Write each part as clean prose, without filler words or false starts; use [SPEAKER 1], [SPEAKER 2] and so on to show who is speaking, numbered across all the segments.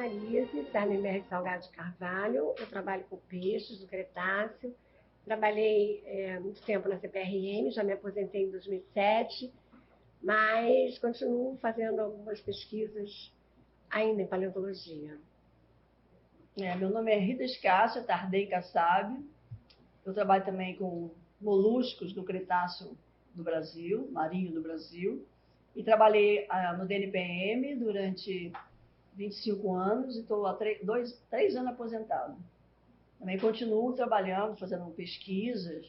[SPEAKER 1] Marise, da MR Salgado de Carvalho. Eu trabalho com peixes do Cretáceo. Trabalhei muito tempo na CPRM, já me aposentei em 2007, mas continuo fazendo algumas pesquisas ainda em paleontologia.
[SPEAKER 2] Meu nome é Rita Escácia Tardei Kassab. Eu trabalho também com moluscos do Cretáceo do Brasil, marinho do Brasil, e trabalhei no DNPM durante 25 anos e estou há 3 anos aposentado. Também continuo trabalhando, fazendo pesquisas,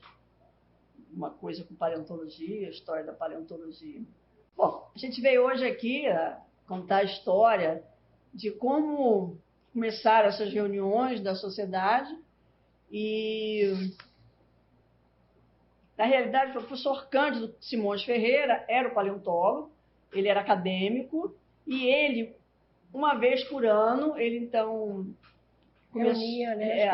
[SPEAKER 2] uma coisa com paleontologia, história da paleontologia. Bom, a gente veio hoje aqui contar a história de como começaram essas reuniões da sociedade e, na realidade, o professor Cândido Simões Ferreira era o paleontólogo, ele era acadêmico e ele, uma vez por ano, ele então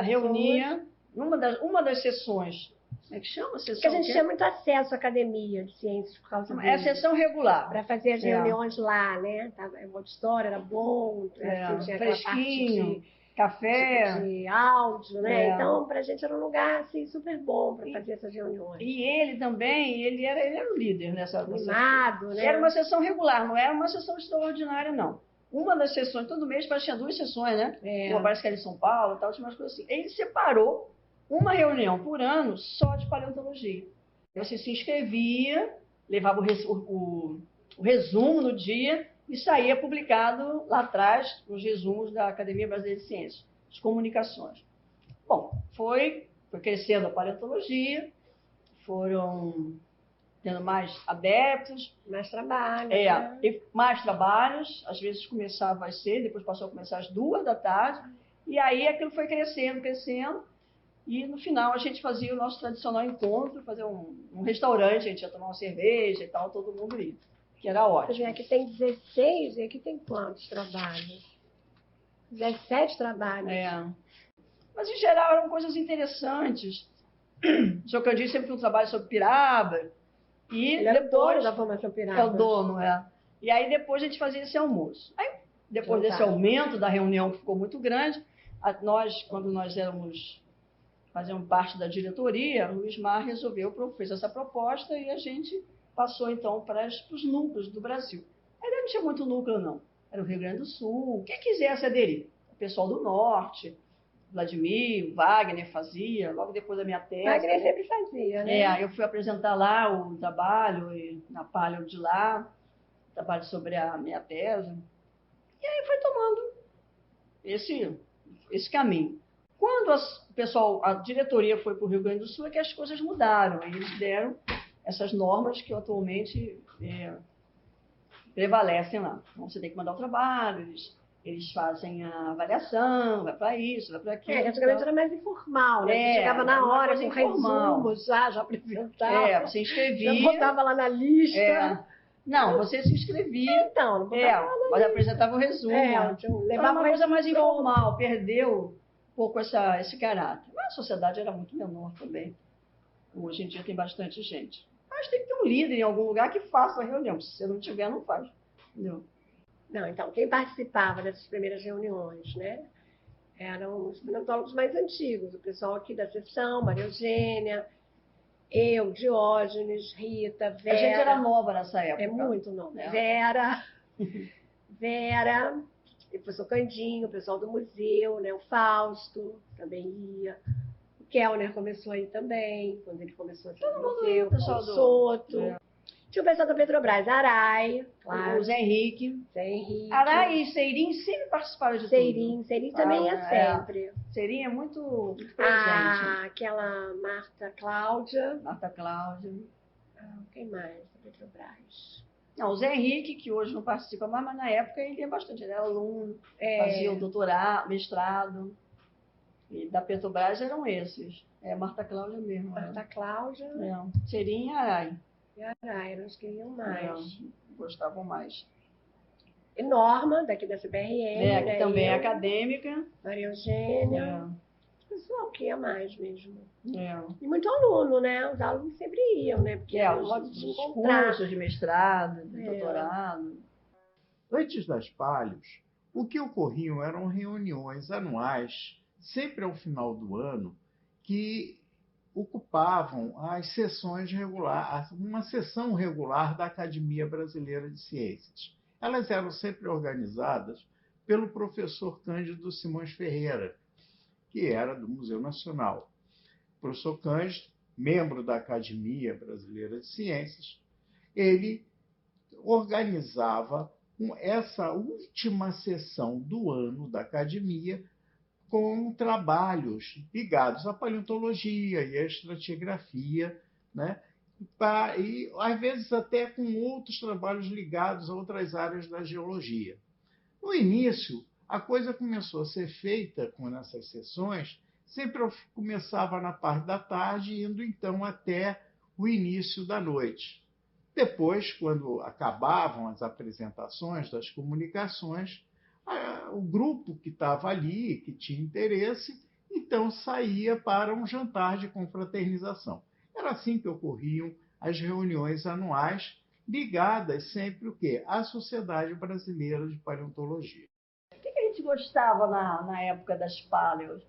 [SPEAKER 2] reunia uma das sessões. Como é que chama?
[SPEAKER 1] Porque a gente tinha muito acesso à academia de ciências por causa dele.
[SPEAKER 2] É a sessão regular.
[SPEAKER 1] Para fazer as reuniões lá, né? O auditório era bom, assim, tinha
[SPEAKER 2] fresquinho, café,
[SPEAKER 1] de áudio, né? Então, para a gente era um lugar assim, super bom para fazer essas reuniões.
[SPEAKER 2] E ele também, ele era o líder nessa
[SPEAKER 1] animado, né?
[SPEAKER 2] Era uma sessão regular, não era uma sessão extraordinária, não. Uma das sessões, todo mês tinha 2 sessões, né? Uma parece que era em São Paulo e tal, tinha umas coisas assim. Ele separou uma reunião por ano só de paleontologia. Você se inscrevia, levava o resumo no dia e saía publicado lá atrás os resumos da Academia Brasileira de Ciências, as comunicações. Bom, foi crescendo a paleontologia, foram tendo mais adeptos.
[SPEAKER 1] Mais trabalho.
[SPEAKER 2] Mais trabalhos, às vezes começava às 6, depois passou a começar às 2 da tarde, e aí aquilo foi crescendo, e no final a gente fazia o nosso tradicional encontro, fazer um restaurante, a gente ia tomar uma cerveja e tal, todo mundo ia, que era ótimo.
[SPEAKER 1] Aqui tem 16 e aqui tem quantos trabalhos? 17 trabalhos.
[SPEAKER 2] Mas em geral eram coisas interessantes. O senhor Cândido sempre fez um trabalho sobre Piraba. E
[SPEAKER 1] ele era o dono da formação Piraba.
[SPEAKER 2] É o dono, E aí depois a gente fazia esse almoço. Aí, depois desse aumento da reunião que ficou muito grande, quando nós fazíamos parte da diretoria, o Ismar fez essa proposta e a gente passou então para os núcleos do Brasil. Aí não tinha muito núcleo, não. Era o Rio Grande do Sul, quem quisesse aderir. O pessoal do Norte, Vladimir, Wagner fazia, logo depois da minha tese.
[SPEAKER 1] Wagner sempre fazia, né?
[SPEAKER 2] Eu fui apresentar lá o trabalho, na paleo de lá, trabalho sobre a minha tese. E aí foi tomando esse caminho. Quando a diretoria foi para o Rio Grande do Sul, é que as coisas mudaram. Aí eles deram essas normas que atualmente prevalecem lá. Então, você tem que mandar o trabalho, eles fazem a avaliação, vai para isso, vai para aquilo.
[SPEAKER 1] Antigamente era mais informal, né? Você chegava na hora com resumos, já apresentava.
[SPEAKER 2] Você inscrevia.
[SPEAKER 1] Já botava lá na lista.
[SPEAKER 2] Não, você se inscrevia.
[SPEAKER 1] Então, não botava lá na
[SPEAKER 2] mas apresentava o resumo.
[SPEAKER 1] Levava
[SPEAKER 2] uma coisa mais informal, perdeu um pouco esse caráter. Mas a sociedade era muito menor também. Hoje em dia tem bastante gente. Mas tem que ter um líder em algum lugar que faça a reunião. Se você não tiver, não faz. Entendeu?
[SPEAKER 1] Não, então, quem participava dessas primeiras reuniões, né? Eram os paleontólogos mais antigos, o pessoal aqui da sessão, Maria Eugênia, eu, Diógenes, Rita, Vera.
[SPEAKER 2] A gente era nova nessa época.
[SPEAKER 1] Muito nova. Vera, o professor Candinho, o pessoal do museu, né? O Fausto também ia. O Kellner começou aí também, quando ele começou aqui no museu, o pessoal do Soto. Tinha o pessoal da Petrobras, Arai, claro.
[SPEAKER 2] O Zé Henrique. Arai e Seirim sempre participaram de tudo.
[SPEAKER 1] Seirim também ia sempre.
[SPEAKER 2] Seirim é muito presente.
[SPEAKER 1] Aquela Marta Cláudia. Quem mais da Petrobras?
[SPEAKER 2] Não, o Zé Henrique, que hoje não participa mais, mas na época ele ia bastante. Ele era aluno, fazia o doutorado, mestrado. E da Petrobras eram esses. Marta Cláudia mesmo.
[SPEAKER 1] Marta Cláudia.
[SPEAKER 2] Seirim e Arai.
[SPEAKER 1] Elas queriam mais.
[SPEAKER 2] Gostavam mais.
[SPEAKER 1] E Norma, daqui da CBRN.
[SPEAKER 2] Que também é acadêmica.
[SPEAKER 1] Maria Eugênia. O pessoal que ia mais mesmo. E muito aluno, né? Os alunos sempre iam, né? Porque era um modo de encontrar.
[SPEAKER 2] Cursos de mestrado, de doutorado.
[SPEAKER 3] Antes das palhos, O que ocorriam eram reuniões anuais, sempre ao final do ano, que ocupavam as sessões regulares, uma sessão regular da Academia Brasileira de Ciências. Elas eram sempre organizadas pelo professor Cândido Simões Ferreira, que era do Museu Nacional. O professor Cândido, membro da Academia Brasileira de Ciências, ele organizava essa última sessão do ano da academia com trabalhos ligados à paleontologia e à estratigrafia, né? E às vezes até com outros trabalhos ligados a outras áreas da geologia. No início, a coisa começou a ser feita com essas sessões, sempre começava na parte da tarde, indo então até o início da noite. Depois, quando acabavam as apresentações das comunicações, o grupo que estava ali, que tinha interesse, então saía para um jantar de confraternização. Era assim que ocorriam as reuniões anuais, ligadas sempre o quê? À Sociedade Brasileira de Paleontologia.
[SPEAKER 2] O que a gente gostava na época das paleos?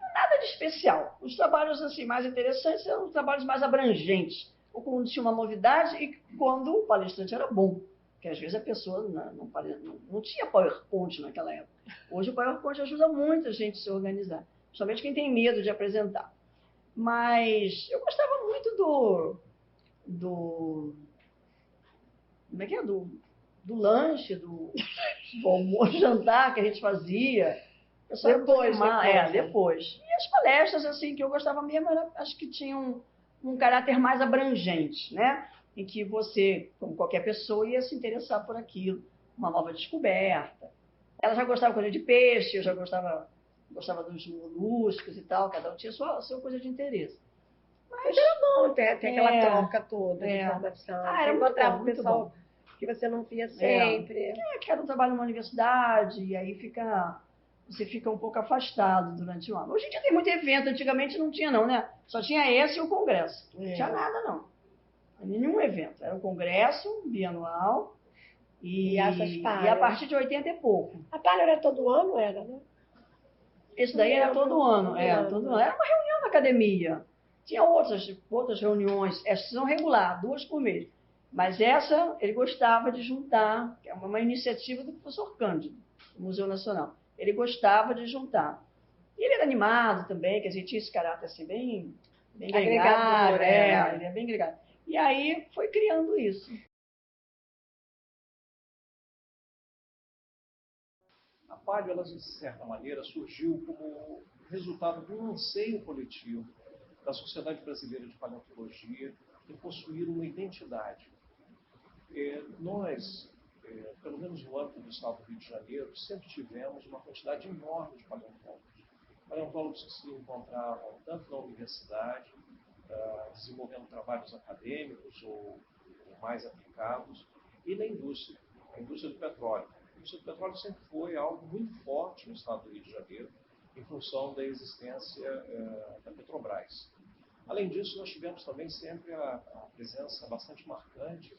[SPEAKER 2] Nada de especial. Os trabalhos assim, mais interessantes eram os trabalhos mais abrangentes, ou quando tinha uma novidade e quando o palestrante era bom. Porque às vezes a pessoa não tinha PowerPoint naquela época. Hoje o PowerPoint ajuda muito a gente a se organizar, principalmente quem tem medo de apresentar. Mas eu gostava muito como é que é? Do lanche, do almoço, jantar que a gente fazia. Depois. E as palestras, assim, que eu gostava mesmo, acho que tinham um caráter mais abrangente, né? Em que você, como qualquer pessoa, ia se interessar por aquilo, uma nova descoberta. Ela já gostava coisa de peixe, eu já gostava dos moluscos e tal, cada um tinha sua coisa de interesse.
[SPEAKER 1] Mas era bom ter aquela troca toda de informação.
[SPEAKER 2] Era
[SPEAKER 1] encontrava
[SPEAKER 2] muito
[SPEAKER 1] o pessoal
[SPEAKER 2] bom.
[SPEAKER 1] Que você não via sempre.
[SPEAKER 2] Que era um trabalho numa universidade, e aí você fica um pouco afastado durante o ano. Hoje em dia tem muito evento, antigamente não tinha não, né? Só tinha esse e o congresso. Não tinha nada não. Nenhum evento. Era um congresso bianual e a partir de 80 e pouco.
[SPEAKER 1] A palha era todo ano, era, né?
[SPEAKER 2] Isso daí era todo ano. Todo ano. Era uma reunião na academia. Tinha outras reuniões, essas são regular, 2 por mês. Mas essa ele gostava de juntar, que é uma iniciativa do professor Cândido, do Museu Nacional. Ele gostava de juntar. E ele era animado também, que a gente tinha esse caráter assim, bem
[SPEAKER 1] agregador.
[SPEAKER 2] Ele é bem agregado. E aí foi criando isso.
[SPEAKER 4] A palha, ela, de certa maneira, surgiu como resultado de um anseio coletivo da Sociedade Brasileira de Paleontologia em possuir uma identidade. Nós, pelo menos no âmbito do Estado do Rio de Janeiro, sempre tivemos uma quantidade enorme de paleontólogos. Paleontólogos que se encontravam tanto na universidade, desenvolvendo trabalhos acadêmicos ou mais aplicados, e na indústria, a indústria do petróleo. A indústria do petróleo sempre foi algo muito forte no Estado do Rio de Janeiro, em função da existência da Petrobras. Além disso, nós tivemos também sempre a presença bastante marcante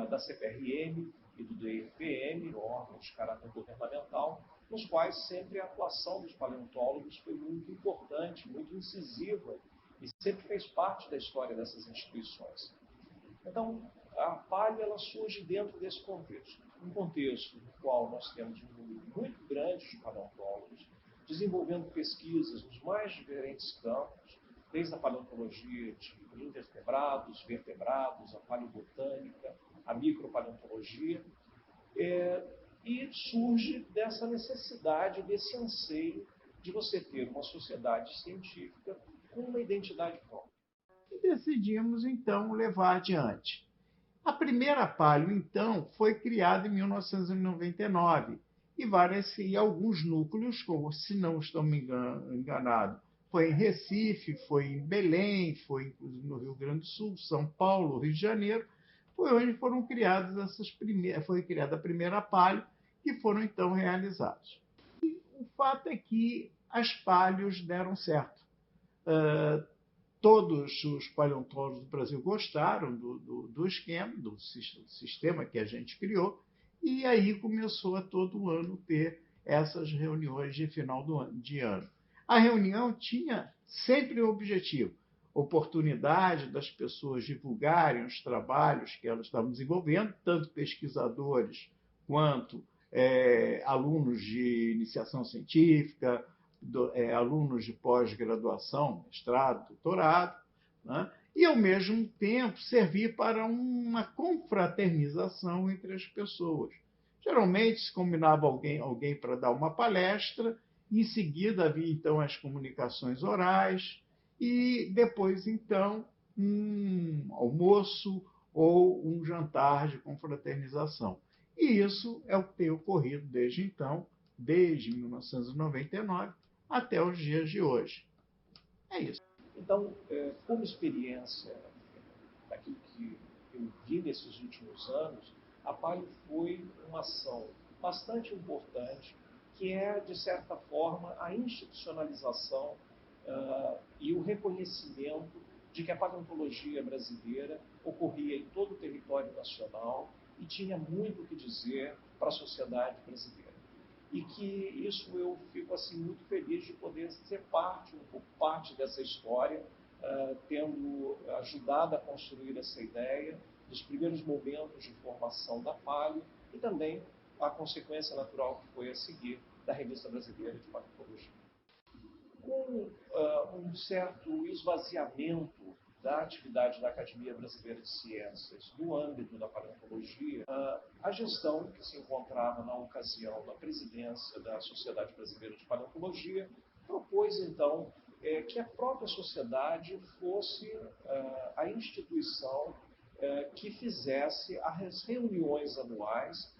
[SPEAKER 4] da CPRM e do DFPM, órgãos de caráter governamental, nos quais sempre a atuação dos paleontólogos foi muito importante, muito incisiva, e sempre fez parte da história dessas instituições. Então, a palha ela surge dentro desse contexto, um contexto no qual nós temos um número muito grande de paleontólogos, desenvolvendo pesquisas nos mais diferentes campos, desde a paleontologia de invertebrados, vertebrados, a paleobotânica, a micropaleontologia, e surge dessa necessidade, desse anseio de você ter uma sociedade científica com uma identidade própria.
[SPEAKER 3] E decidimos, então, levar adiante. A primeira paleo, então, foi criada em 1999 e alguns núcleos, como, se não estou me enganado, foi em Recife, foi em Belém, foi inclusive no Rio Grande do Sul, São Paulo, Rio de Janeiro, foi onde foram criadas foi criada a primeira paleo, que foram então realizados. E o fato é que as paleos deram certo. Todos os paleontólogos do Brasil gostaram do esquema, do sistema que a gente criou, e aí começou a todo ano ter essas reuniões de final de ano. A reunião tinha sempre o objetivo, oportunidade das pessoas divulgarem os trabalhos que elas estavam desenvolvendo, tanto pesquisadores quanto alunos de iniciação científica, alunos de pós-graduação, mestrado, doutorado, né? E, ao mesmo tempo, servir para uma confraternização entre as pessoas. Geralmente se combinava alguém para dar uma palestra, em seguida havia então as comunicações orais e depois então um almoço ou um jantar de confraternização. E isso é o que tem ocorrido desde então, desde 1999 até os dias de hoje. É isso.
[SPEAKER 4] Então, como experiência daquilo que eu vi nesses últimos anos, a Palio foi uma ação bastante importante, que é, de certa forma, a institucionalização e o reconhecimento de que a paleontologia brasileira ocorria em todo o território nacional e tinha muito o que dizer para a sociedade brasileira. E que isso eu fico assim muito feliz de poder ser parte dessa história, tendo ajudado a construir essa ideia dos primeiros momentos de formação da Palio e também a consequência natural que foi a seguir da Revista Brasileira de Paleontologia. Com um certo esvaziamento da atividade da Academia Brasileira de Ciências no âmbito da paleontologia, a gestão que se encontrava na ocasião na presidência da Sociedade Brasileira de Paleontologia propôs então que a própria sociedade fosse a instituição que fizesse as reuniões anuais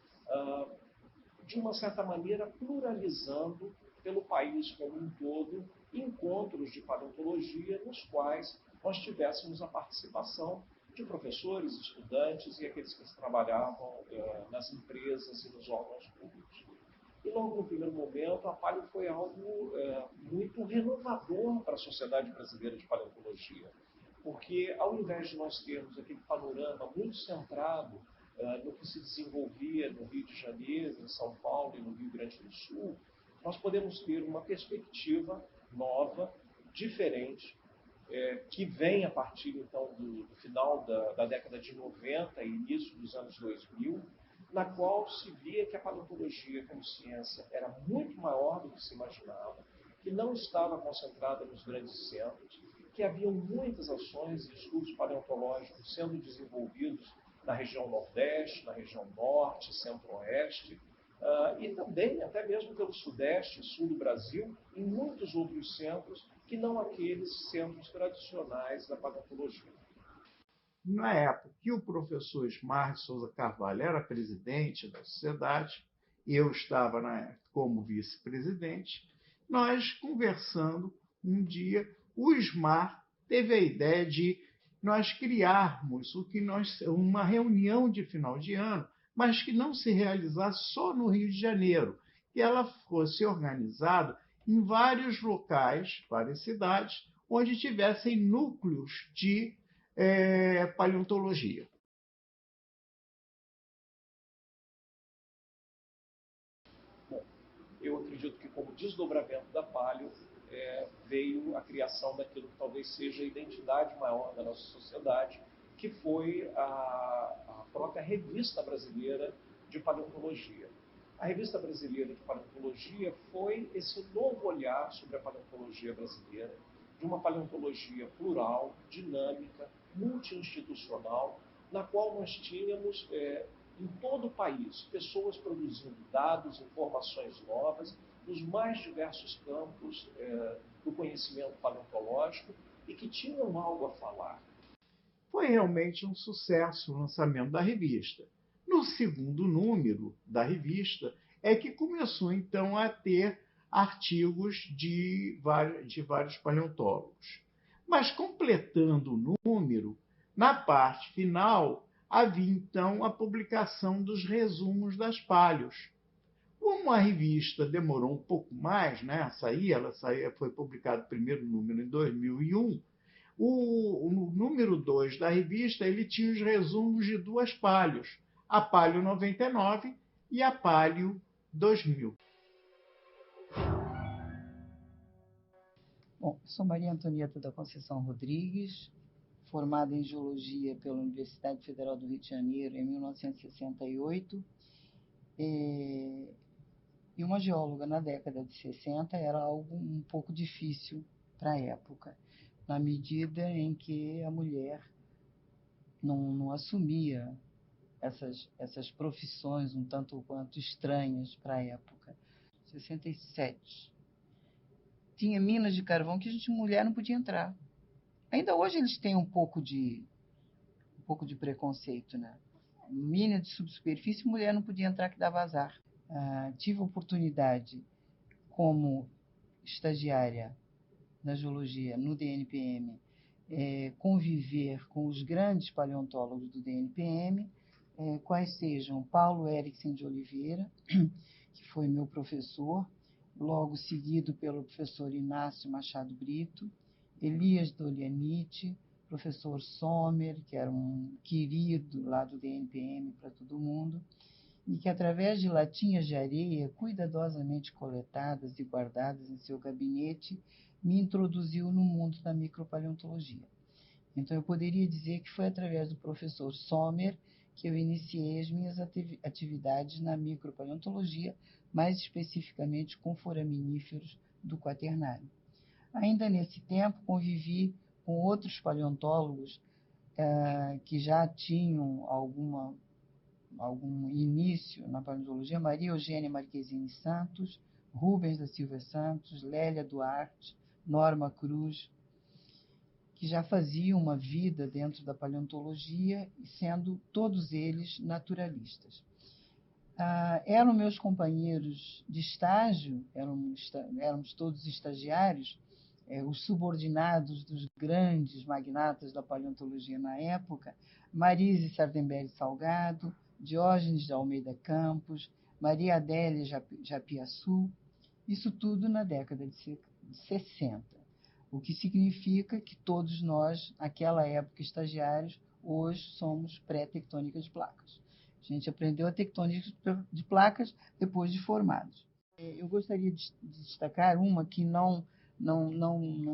[SPEAKER 4] de uma certa maneira pluralizando pelo país como um todo encontros de paleontologia nos quais nós tivéssemos a participação de professores, estudantes e aqueles que trabalhavam nas empresas e nos órgãos públicos. E logo no primeiro momento, a Palio foi algo muito renovador para a Sociedade Brasileira de Paleontologia, porque ao invés de nós termos aquele panorama muito centrado no que se desenvolvia no Rio de Janeiro, em São Paulo e no Rio Grande do Sul, nós podemos ter uma perspectiva nova, diferente, que vem a partir então do final da década de 90 e início dos anos 2000, na qual se via que a paleontologia como ciência era muito maior do que se imaginava, que não estava concentrada nos grandes centros, que haviam muitas ações e estudos paleontológicos sendo desenvolvidos na região Nordeste, na região Norte, Centro-Oeste, e também até mesmo pelo Sudeste e Sul do Brasil, em muitos outros centros que não aqueles centros tradicionais da paleontologia.
[SPEAKER 3] Na época que o professor Ismar de Souza Carvalho era presidente da sociedade, eu estava na época como vice-presidente, nós conversando um dia, o Ismar teve a ideia de nós criarmos uma reunião de final de ano, mas que não se realizasse só no Rio de Janeiro, que ela fosse organizada em vários locais, várias cidades, onde tivessem núcleos de paleontologia.
[SPEAKER 4] Bom, eu acredito que como desdobramento da Palio veio a criação daquilo que talvez seja a identidade maior da nossa sociedade, que foi a própria Revista Brasileira de Paleontologia. A Revista Brasileira de Paleontologia foi esse novo olhar sobre a paleontologia brasileira, de uma paleontologia plural, dinâmica, multi-institucional, na qual nós tínhamos em todo o país pessoas produzindo dados, informações novas, nos mais diversos campos do conhecimento paleontológico e que tinham algo a falar.
[SPEAKER 3] Foi realmente um sucesso o lançamento da revista. No segundo número da revista é que começou então a ter artigos de vários paleontólogos. Mas completando o número, na parte final havia então a publicação dos resumos das palios. Como a revista demorou um pouco mais, né, a sair, foi publicado o primeiro número em 2001, o número 2 da revista ele tinha os resumos de duas palios, a Palio 99 e a Palio 2000.
[SPEAKER 5] Bom, sou Maria Antonieta da Conceição Rodrigues, formada em Geologia pela Universidade Federal do Rio de Janeiro em 1968, e uma geóloga na década de 60 era algo um pouco difícil para a época, na medida em que a mulher não assumia essas profissões um tanto quanto estranhas para a época. 67. Tinha minas de carvão que mulher não podia entrar. Ainda hoje eles têm um pouco de preconceito, né? Mina de subsuperfície, mulher não podia entrar, que dava azar. Tive a oportunidade, como estagiária na geologia no DNPM, conviver com os grandes paleontólogos do DNPM, quais sejam Paulo Erickson de Oliveira, que foi meu professor, logo seguido pelo professor Inácio Machado Brito, Elias Dolianite, professor Sommer, que era um querido lá do DNPM para todo mundo, e que, através de latinhas de areia cuidadosamente coletadas e guardadas em seu gabinete, me introduziu no mundo da micropaleontologia. Então, eu poderia dizer que foi através do professor Sommer que eu iniciei as minhas atividades na micropaleontologia, mais especificamente com foraminíferos do Quaternário. Ainda nesse tempo, convivi com outros paleontólogos que já tinham algum início na paleontologia: Maria Eugênia Marquezine Santos, Rubens da Silva Santos, Lélia Duarte, Norma Cruz, que já faziam uma vida dentro da paleontologia, sendo todos eles naturalistas. Eram meus companheiros de estágio, éramos todos estagiários, os subordinados dos grandes magnatas da paleontologia na época: Marise Sardenberg Salgado, Diógenes de Almeida Campos, Maria Adélia Japiaçu, isso tudo na década de 60. O que significa que todos nós, naquela época estagiários, hoje somos pré-tectônica de placas. A gente aprendeu a tectônica de placas depois de formados. Eu gostaria de destacar uma que não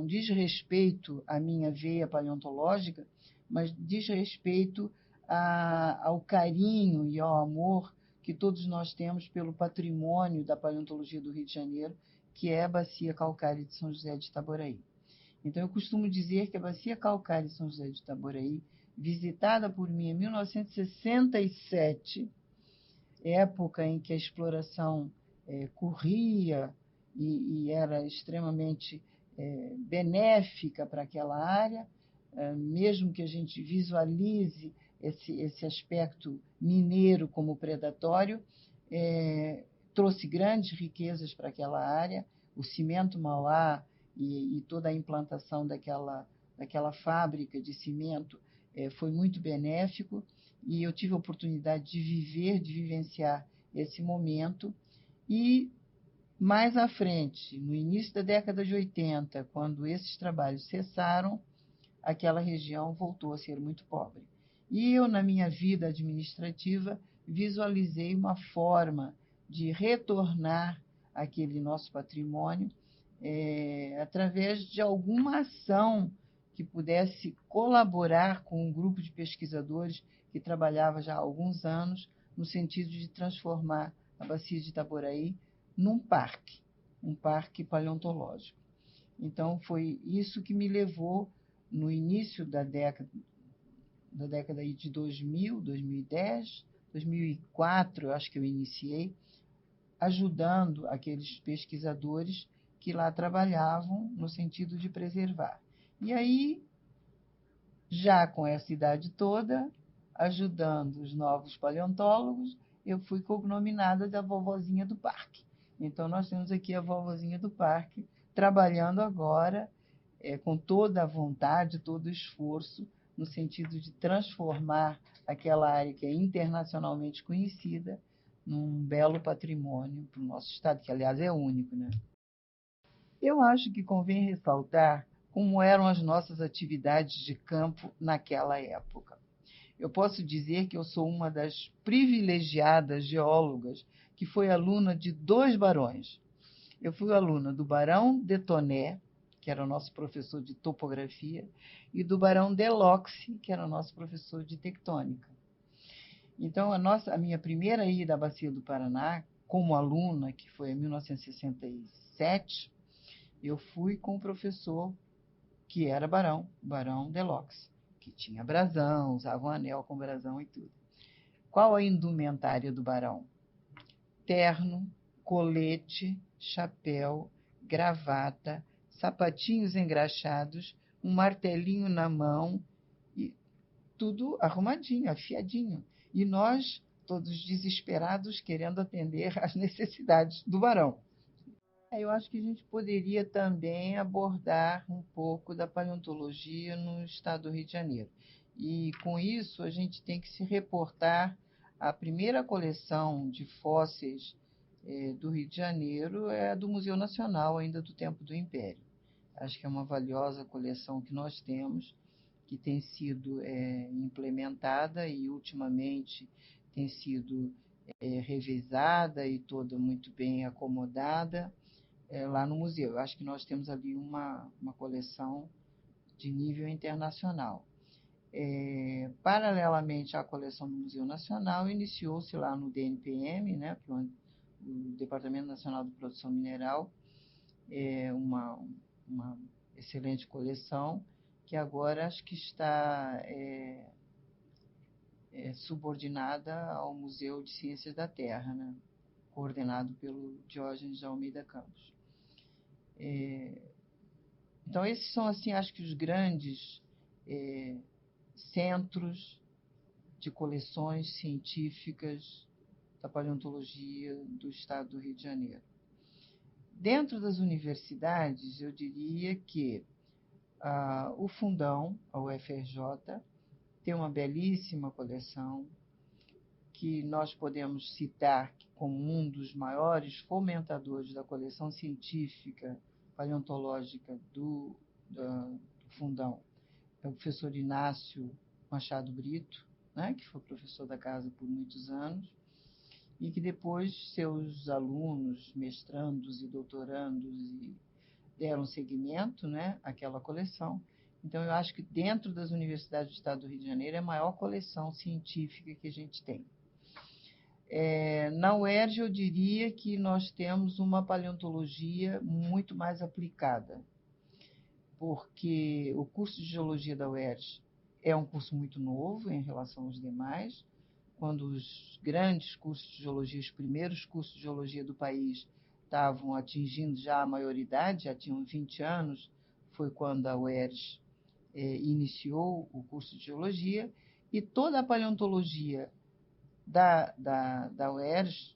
[SPEAKER 5] diz respeito à minha veia paleontológica, mas diz respeito ao carinho e ao amor que todos nós temos pelo patrimônio da paleontologia do Rio de Janeiro, que é a Bacia Calcária de São José de Itaboraí. Então, eu costumo dizer que a Bacia Calcária de São José de Itaboraí, visitada por mim em 1967, época em que a exploração corria e era extremamente benéfica para aquela área, mesmo que a gente visualize esse aspecto mineiro como predatório, trouxe grandes riquezas para aquela área. O cimento Mauá e toda a implantação daquela fábrica de cimento foi muito benéfico, e eu tive a oportunidade de vivenciar esse momento. E mais à frente, no início da década de 80, quando esses trabalhos cessaram, aquela região voltou a ser muito pobre. E eu, na minha vida administrativa, visualizei uma forma de retornar aquele nosso patrimônio através de alguma ação que pudesse colaborar com um grupo de pesquisadores que trabalhava já há alguns anos no sentido de transformar a Bacia de Itaboraí num parque, um parque paleontológico. Então, foi isso que me levou, no início da década de 2000, 2010, 2004, eu acho que eu iniciei, ajudando aqueles pesquisadores que lá trabalhavam no sentido de preservar. E aí, já com essa idade toda, ajudando os novos paleontólogos, eu fui cognominada da vovozinha do parque. Então, nós temos aqui a vovozinha do parque, trabalhando agora com toda a vontade, todo o esforço, no sentido de transformar aquela área que é internacionalmente conhecida num belo patrimônio para o nosso estado, que, aliás, é único, né? Eu acho que convém ressaltar como eram as nossas atividades de campo naquela época. eu posso dizer que eu sou uma das privilegiadas geólogas que foi aluna de 2 barões. Eu fui aluna do Barão de Toné, que era o nosso professor de topografia, e do Barão Deloxe, que era o nosso professor de tectônica. Então, a minha primeira ida à Bacia do Paraná, como aluna, que foi em 1967, eu fui com o professor que era Barão Deloxe, que tinha brasão, usava um anel com brasão e tudo. Qual a indumentária do barão? Terno, colete, chapéu, gravata, sapatinhos engraxados, um martelinho na mão, e tudo arrumadinho, afiadinho. E nós, todos desesperados, querendo atender às necessidades do barão. Eu acho que a gente poderia também abordar um pouco da paleontologia no estado do Rio de Janeiro. E, com isso, a gente tem que se reportar à primeira coleção de fósseis do Rio de Janeiro, é a do Museu Nacional, ainda do tempo do Império. Acho que é uma valiosa coleção que nós temos, que tem sido implementada e, ultimamente, tem sido revisada e toda muito bem acomodada lá no museu. Eu acho que nós temos ali uma coleção de nível internacional. Paralelamente à coleção do Museu Nacional, iniciou-se lá no DNPM, né, que é o Departamento Nacional de Produção Mineral, uma excelente coleção, que agora acho que está subordinada ao Museu de Ciências da Terra, né, coordenado pelo Diógenes de Almeida Campos. Então, esses são, assim, acho que os grandes centros de coleções científicas da paleontologia do estado do Rio de Janeiro. Dentro das universidades, eu diria que o Fundão, a UFRJ, tem uma belíssima coleção que nós podemos citar como um dos maiores fomentadores da coleção científica paleontológica do Fundão. É o professor Inácio Machado Brito, né, que foi professor da casa por muitos anos, e que depois seus alunos, mestrandos e doutorandos, deram seguimento, né, àquela coleção. Então, eu acho que dentro das universidades do estado do Rio de Janeiro é a maior coleção científica que a gente tem. Na UERJ, eu diria que nós temos uma paleontologia muito mais aplicada, porque o curso de geologia da UERJ é um curso muito novo em relação aos demais. Quando os grandes cursos de geologia, os primeiros cursos de geologia do país, estavam atingindo já a maioridade, já tinham 20 anos, foi quando a UERJ iniciou o curso de geologia, e toda a paleontologia da UERJ,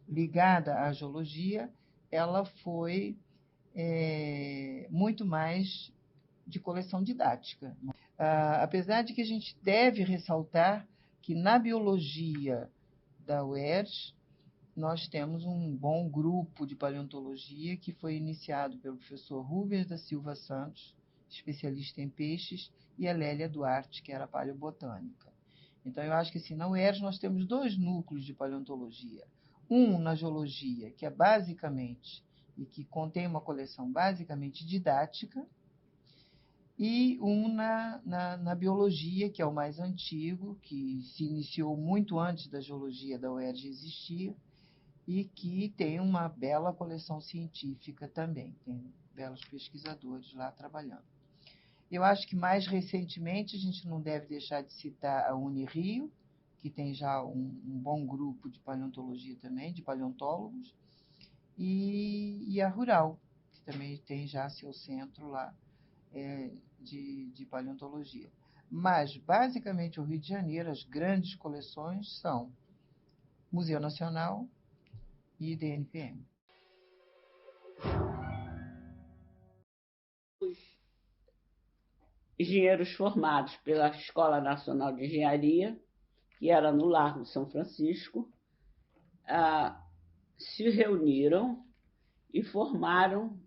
[SPEAKER 5] ligada à geologia, ela foi muito mais de coleção didática. Apesar de que a gente deve ressaltar que na biologia da UERJ nós temos um bom grupo de paleontologia que foi iniciado pelo professor Rubens da Silva Santos, especialista em peixes, e a Lélia Duarte, que era paleobotânica. Então, eu acho que assim, na UERJ nós temos 2 núcleos de paleontologia. Um na geologia, que é basicamente, e que contém uma coleção basicamente didática, e um na biologia, que é o mais antigo, que se iniciou muito antes da geologia da UERJ existir, e que tem uma bela coleção científica também, tem belos pesquisadores lá trabalhando. Eu acho que mais recentemente a gente não deve deixar de citar a Unirio, que tem já um bom grupo de paleontologia também, de paleontólogos, e a Rural, que também tem já seu centro lá de paleontologia. Mas, basicamente, o Rio de Janeiro, as grandes coleções são Museu Nacional e DNPM.
[SPEAKER 6] Os engenheiros formados pela Escola Nacional de Engenharia, que era no Largo São Francisco, se reuniram e formaram,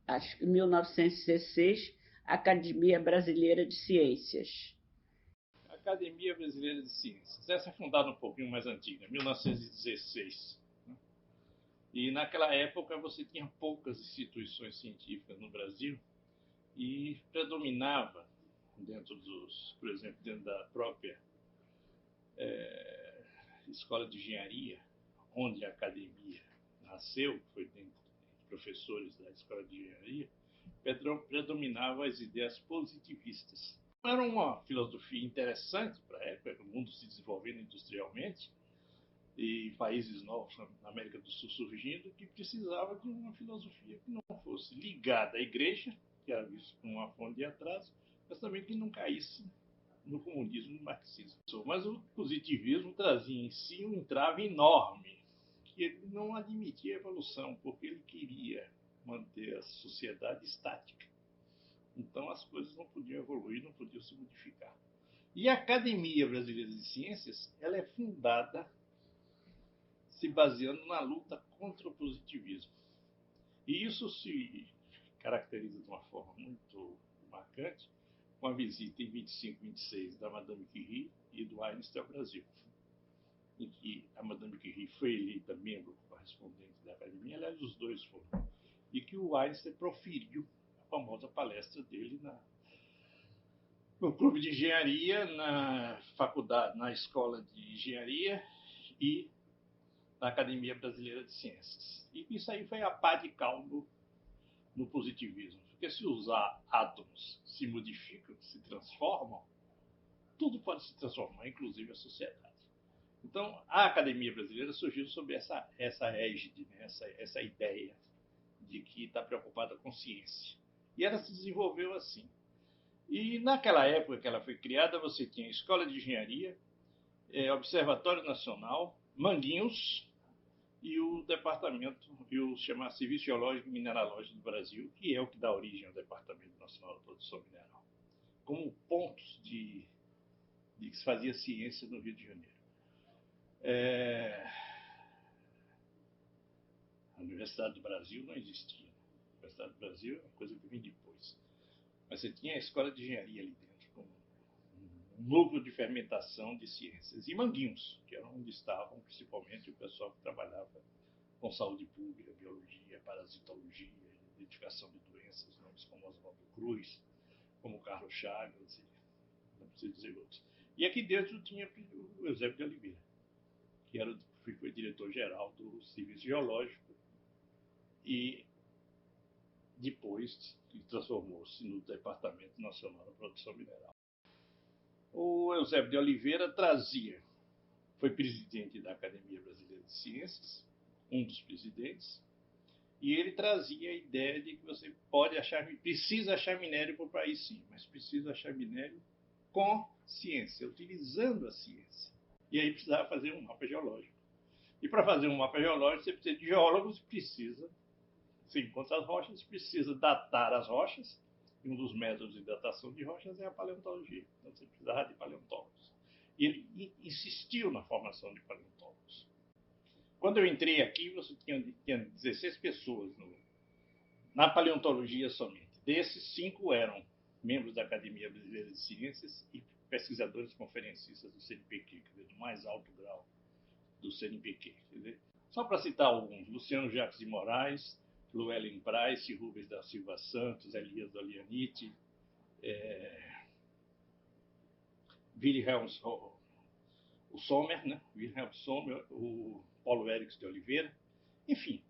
[SPEAKER 6] acho que em 1916, a Academia Brasileira de Ciências.
[SPEAKER 4] A
[SPEAKER 7] Academia Brasileira de Ciências. Essa é fundada um pouquinho mais antiga, 1916. E naquela época você tinha poucas instituições científicas no Brasil e predominava dentro dos, por exemplo, dentro da própria escola de engenharia, onde a academia nasceu, foi dentro de professores da escola de engenharia, predominava as ideias positivistas. Era uma filosofia interessante para a época, o mundo se desenvolvendo industrialmente e países novos na América do Sul surgindo, que precisava de uma filosofia que não fosse ligada à igreja, que era visto como uma fonte de atraso, mas também que não caísse no comunismo e no marxismo. Mas o positivismo trazia em si um entrave enorme, que ele não admitia a evolução, porque ele queria manter a sociedade estática. Então as coisas não podiam evoluir, não podiam se modificar. E a Academia Brasileira de Ciências, ela é fundada se baseando na luta contra o positivismo. E isso se caracteriza de uma forma muito marcante com a visita em 25 e 26 da Madame Curie e do Einstein ao Brasil, em que a Madame Curie foi eleita membro correspondente da Academia, aliás, os dois foram, e que o Einstein proferiu a famosa palestra dele no Clube de Engenharia, na faculdade, na Escola de Engenharia e na Academia Brasileira de Ciências. E isso aí foi a pá de cal no positivismo. Porque se os átomos se modificam, se transformam, tudo pode se transformar, inclusive a sociedade. Então, a Academia Brasileira surgiu sob essa égide, né? essa ideia de que está preocupada com ciência. E ela se desenvolveu assim. E naquela época que ela foi criada, você tinha a Escola de Engenharia, Observatório Nacional, Manguinhos e o departamento, e o chamado Serviço Geológico e Mineralógico do Brasil, que é o que dá origem ao Departamento Nacional de Produção Mineral, como pontos de que se fazia ciência no Rio de Janeiro. A Universidade do Brasil não existia. A Universidade do Brasil é uma coisa que vem depois. Mas você tinha a Escola de Engenharia ali dentro, como um núcleo de fermentação de ciências. E Manguinhos, que era onde estavam principalmente o pessoal que trabalhava com saúde pública, biologia, parasitologia, identificação de doenças, nomes como Oswaldo Cruz, como Carlos Chagas, e não preciso dizer outros. E aqui dentro tinha o Eusébio de Oliveira, que foi diretor-geral do Serviço Geológico e depois transformou-se no Departamento Nacional da Produção Mineral. O Eusébio de Oliveira foi presidente da Academia Brasileira de Ciências, um dos presidentes, e ele trazia a ideia de que você precisa achar minério para o país, sim, mas precisa achar minério com ciência, utilizando a ciência. E aí precisava fazer um mapa geológico. E para fazer um mapa geológico, você precisa de geólogos, você encontra as rochas, precisa datar as rochas, e um dos métodos de datação de rochas é a paleontologia. Então você precisava de paleontólogos. E ele insistiu na formação de paleontólogos. Quando eu entrei aqui, você tinha 16 pessoas na paleontologia somente. Desses, 5 eram membros da Academia Brasileira de Ciências e pesquisadores conferencistas do CNPq, do mais alto grau do CNPq. Só para citar alguns: Luciano Jacques de Moraes, Llewellyn Price, Rubens da Silva Santos, Elias Dolianite, Wilhelm Sommer, né? Wilhelm Sommer, o Paulo Érix de Oliveira, enfim.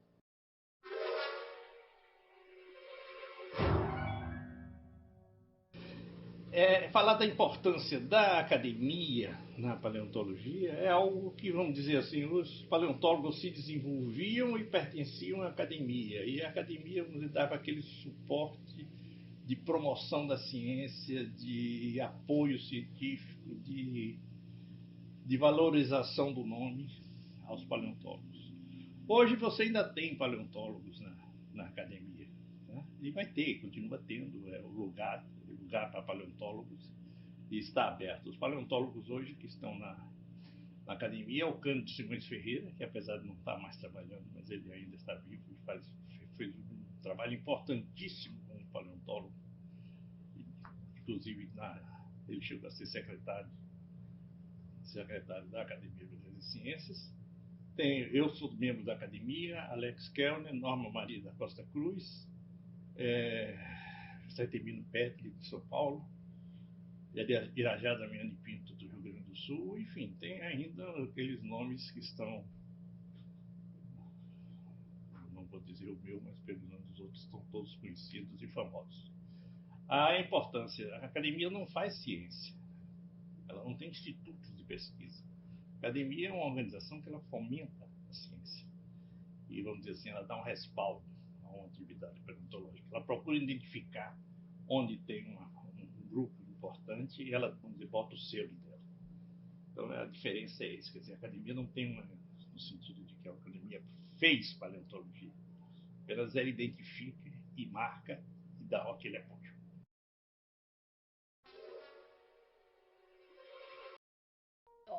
[SPEAKER 7] Falar da importância da academia na paleontologia é algo que, vamos dizer assim, os paleontólogos se desenvolviam e pertenciam à academia. E a academia nos dava aquele suporte de promoção da ciência, de apoio científico, de valorização do nome aos paleontólogos. Hoje você ainda tem paleontólogos na academia, né? E continua tendo o lugar para paleontólogos, e está aberto. Os paleontólogos hoje que estão na academia é o Cândido Simões Ferreira, que apesar de não estar mais trabalhando, mas ele ainda está vivo e fez um trabalho importantíssimo como paleontólogo. Inclusive, ele chegou a ser secretário secretário da Academia Brasileira de Ciências. Eu sou membro da academia, Alex Kellner, Norma Maria da Costa Cruz, Setemino Petri, de São Paulo, Irajá Damiani Pinto, do Rio Grande do Sul. Enfim, tem ainda aqueles nomes que estão, não vou dizer o meu, mas pelo menos os outros estão todos conhecidos e famosos. A importância, a academia não faz ciência, ela não tem institutos de pesquisa. A academia é uma organização que ela fomenta a ciência e, vamos dizer assim, ela dá um respaldo a uma atividade paleontológica. Ela procura identificar onde tem um grupo importante e ela, vamos dizer, bota o selo dela. Então, a diferença é essa. Quer dizer, a academia não tem no sentido de que a academia fez paleontologia. Apenas ela identifica e marca e dá aquele apoio.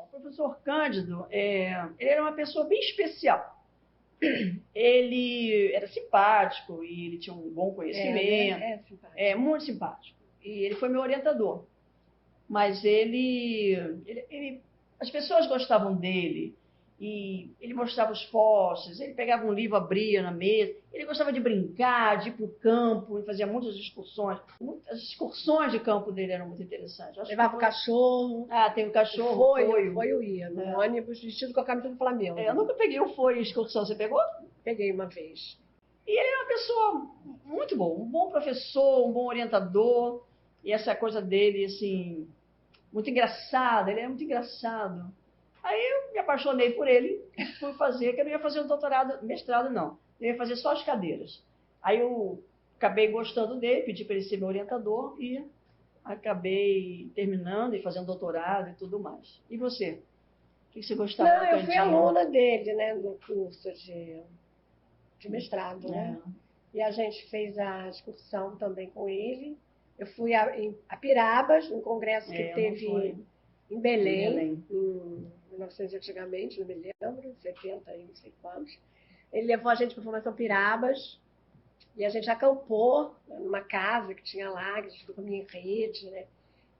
[SPEAKER 2] O professor Cândido, ele era uma pessoa bem especial. Ele era simpático e ele tinha um bom conhecimento.
[SPEAKER 1] Simpático.
[SPEAKER 2] Muito simpático. E ele foi meu orientador. Mas as pessoas gostavam dele. E ele mostrava os fósseis, ele pegava um livro, abria na mesa. Ele gostava de brincar, de ir para o campo, ele fazia muitas excursões. As excursões de campo dele eram muito interessantes.
[SPEAKER 1] Levava o cachorro.
[SPEAKER 2] Tem o cachorro.
[SPEAKER 1] Foi ia, no ônibus, vestido com a camisa do Flamengo.
[SPEAKER 2] Eu nunca peguei o foi em excursão, você pegou?
[SPEAKER 1] Peguei uma vez.
[SPEAKER 2] E ele era uma pessoa muito boa, um bom professor, um bom orientador. E essa coisa dele, assim, muito engraçada, ele era muito engraçado. Aí eu me apaixonei por ele e fui fazer, que eu não ia fazer um doutorado, mestrado não. Eu ia fazer só as cadeiras. Aí eu acabei gostando dele, pedi para ele ser meu orientador e acabei terminando e fazendo doutorado e tudo mais. E você? O que você gostava?
[SPEAKER 1] Não, eu fui aluna dele, né, no curso de mestrado, né? E a gente fez a excursão também com ele. Eu fui a Pirabas, num congresso que teve em Belém, em 1900 antigamente, não me lembro, 70 e não sei quantos. Ele levou a gente para a Formação Pirabas e a gente acampou numa casa que tinha lá, que a gente dormia em rede, né?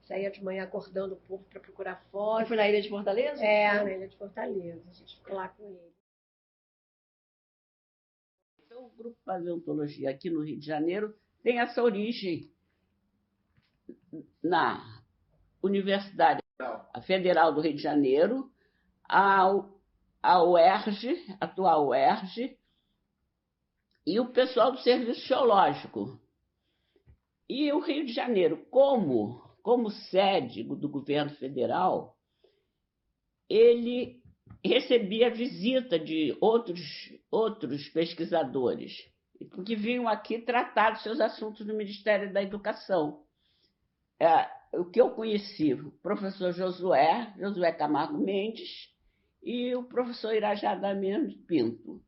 [SPEAKER 1] Saía de manhã acordando o povo para procurar fotos.
[SPEAKER 2] Foi na Ilha de Fortaleza?
[SPEAKER 1] Na Ilha de Fortaleza. A gente ficou lá com ele.
[SPEAKER 6] Então, o Grupo Paleontologia aqui no Rio de Janeiro tem essa origem na Universidade Federal do Rio de Janeiro, a UERJ, atual UERJ, e o pessoal do Serviço Geológico. E o Rio de Janeiro, como sede do governo federal, ele recebia visita de outros pesquisadores que vinham aqui tratar dos seus assuntos no Ministério da Educação. O que eu conheci, o professor Josué Camargo Mendes e o professor Irajá Damiani Pinto.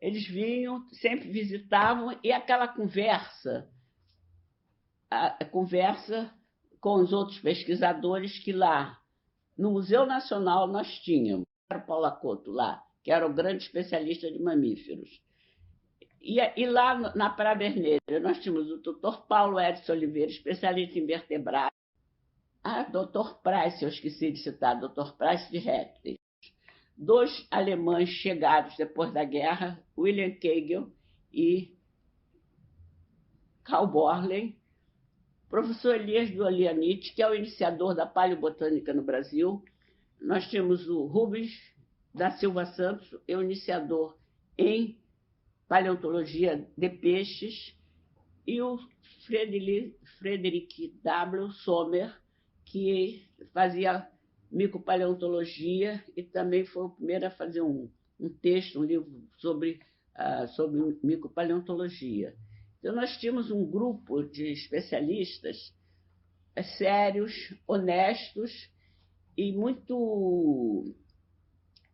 [SPEAKER 6] Eles vinham, sempre visitavam, e aquela conversa com os outros pesquisadores que lá, no Museu Nacional, nós tínhamos. Era o Paulo Akoto lá, que era o grande especialista de mamíferos. E lá na Praia Vermelha, nós tínhamos o Dr. Paulo Edson Oliveira, especialista em vertebrados. Dr. Price, eu esqueci de citar, Dr. Price de répteis. 2 alemães chegados depois da guerra, William Kegel e Karl Borlen. Professor Elias Dolianite, que é o iniciador da paleobotânica no Brasil. Nós tínhamos o Rubens da Silva Santos, o iniciador em paleontologia de peixes, e o Frederick W. Sommer, que fazia micopaleontologia e também foi o primeiro a fazer um texto, um livro sobre micopaleontologia. Então, nós tínhamos um grupo de especialistas sérios, honestos e muito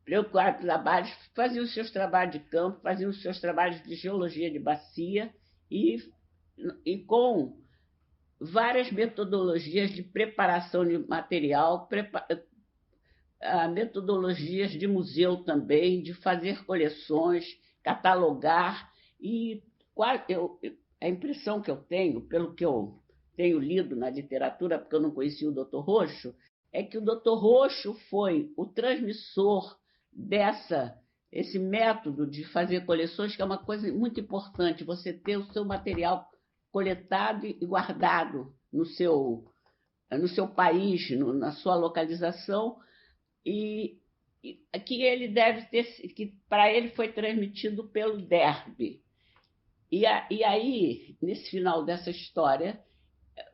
[SPEAKER 6] preocupados com trabalhos, faziam os seus trabalhos de campo, faziam os seus trabalhos de geologia de bacia e com várias metodologias de preparação de material, metodologias de museu também, de fazer coleções, catalogar. E a impressão que eu tenho, pelo que eu tenho lido na literatura, porque eu não conhecia o Dr. Roxo, é que o Dr. Roxo foi o transmissor esse método de fazer coleções, que é uma coisa muito importante, você ter o seu material coletado e guardado no seu país, na sua localização, e que ele deve ter, que para ele foi transmitido pelo Derby. E aí, nesse final dessa história,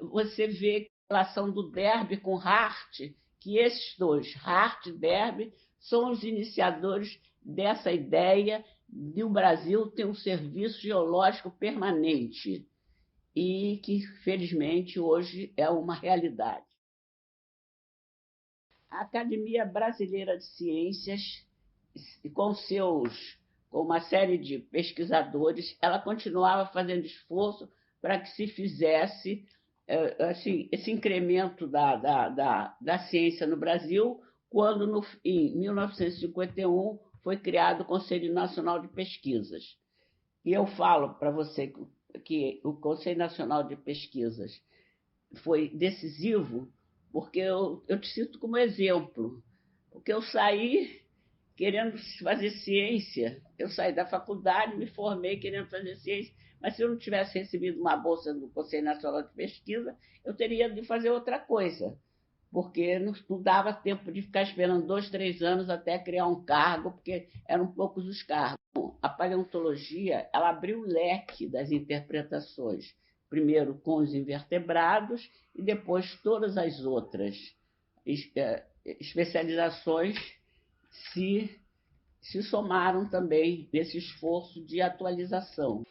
[SPEAKER 6] você vê a relação do Derby com Hart, que esses dois, Hart e Derby, são os iniciadores dessa ideia de o Brasil ter um serviço geológico permanente e que, felizmente, hoje é uma realidade. A Academia Brasileira de Ciências, com uma série de pesquisadores, ela continuava fazendo esforço para que se fizesse assim, esse incremento da ciência no Brasil, quando, em 1951, foi criado o Conselho Nacional de Pesquisas. E eu falo para você que o Conselho Nacional de Pesquisas foi decisivo, porque eu te cito como exemplo, porque eu saí querendo fazer ciência, eu saí da faculdade, me formei querendo fazer ciência, mas se eu não tivesse recebido uma bolsa do Conselho Nacional de Pesquisa, eu teria de fazer outra coisa, porque não dava tempo de ficar esperando 2, 3 anos até criar um cargo, porque eram poucos os cargos. A paleontologia, ela abriu o leque das interpretações, primeiro com os invertebrados e depois todas as outras especializações se somaram também nesse esforço de atualização.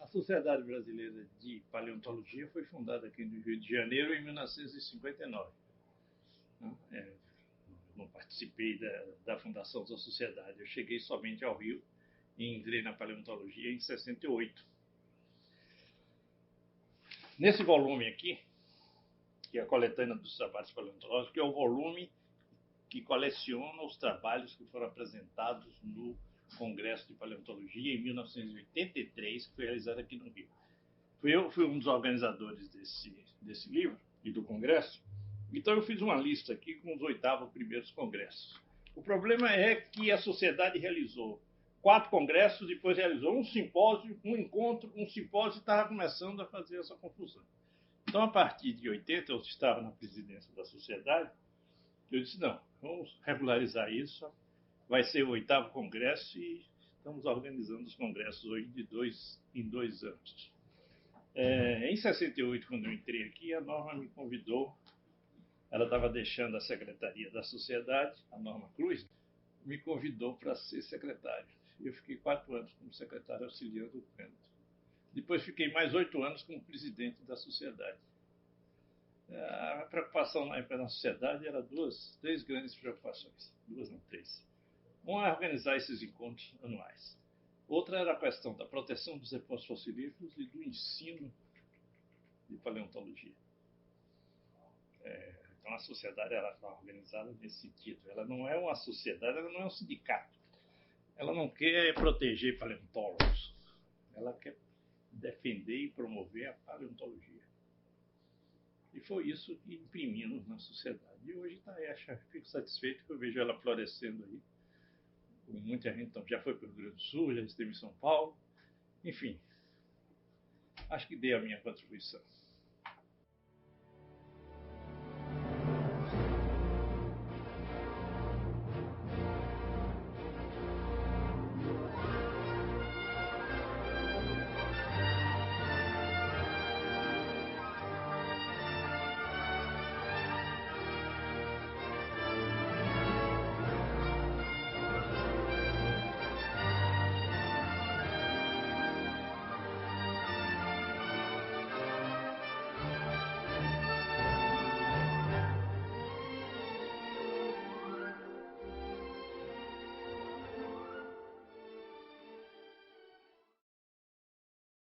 [SPEAKER 7] A Sociedade Brasileira de Paleontologia foi fundada aqui no Rio de Janeiro em 1959. Não participei da fundação da sociedade, eu cheguei somente ao Rio e entrei na paleontologia em 68. Nesse volume aqui, que é a coletânea dos trabalhos paleontológicos, que é o volume que coleciona os trabalhos que foram apresentados no Congresso de Paleontologia em 1983, que foi realizado aqui no Rio. Eu fui um dos organizadores desse livro e do Congresso, então eu fiz uma lista aqui com os 8º primeiros congressos. O problema é que a sociedade realizou 4 congressos, depois realizou um simpósio, um encontro, um simpósio, e estava começando a fazer essa confusão. Então, a partir de 80, eu estava na presidência da sociedade, eu disse, não, vamos regularizar isso, vai ser o 8º congresso e estamos organizando os congressos hoje em 2 anos. Em 68, quando eu entrei aqui, a Norma me convidou, ela estava deixando a secretaria da sociedade, a Norma Cruz, me convidou para ser secretário. Eu fiquei 4 anos como secretário auxiliar do Canto. Depois fiquei mais 8 anos como presidente da sociedade. A preocupação na sociedade era 3 grandes preocupações. 2 não, 3. Uma é organizar esses encontros anuais. Outra era a questão da proteção dos depósitos fossilíferos e do ensino de paleontologia. Então a sociedade está organizada nesse sentido. Ela não é uma sociedade, ela não é um sindicato. Ela não quer proteger paleontólogos. Ela quer defender e promover a paleontologia. E foi isso que imprimimos na sociedade. E hoje está aí, fico satisfeito que eu vejo ela florescendo aí. Muita gente já foi para o Rio Grande do Sul, já esteve em São Paulo. Enfim, acho que dei a minha contribuição.